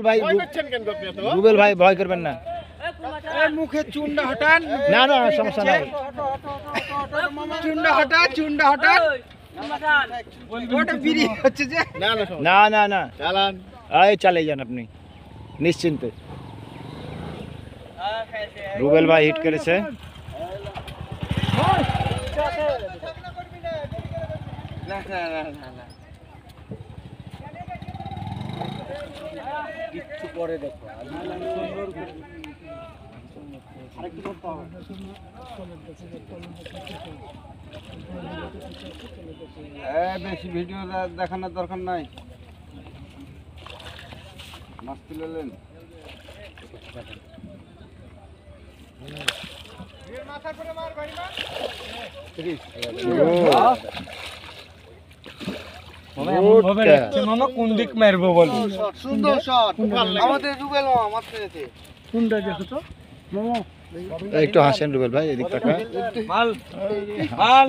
ভাই রুবেল ভাই ভয় করবেন না, মুখে চুন্ডা হটান, না না সমস্যা নাই, চুন্ডা হটান, চুন্ডা হটান। ওটা বিড়ি হচ্ছে যে, না না না চালান, এই চালিয়ে যান আপনি নিশ্চিন্তে। রুবেল ভাই হিট করেছে। কিচ্ছু পরে দেখো বেশি ভিডিও দেখানোর দরকার নাই, মাছ তুলেলেন কোন দিক মারবো বল, সুন্দর শট আমাদের রুবেল মামা মারতে কোনটা দেখো তো মামা, একটু হাসেন রুবেল ভাই, এদিক তাকান। মাল মাল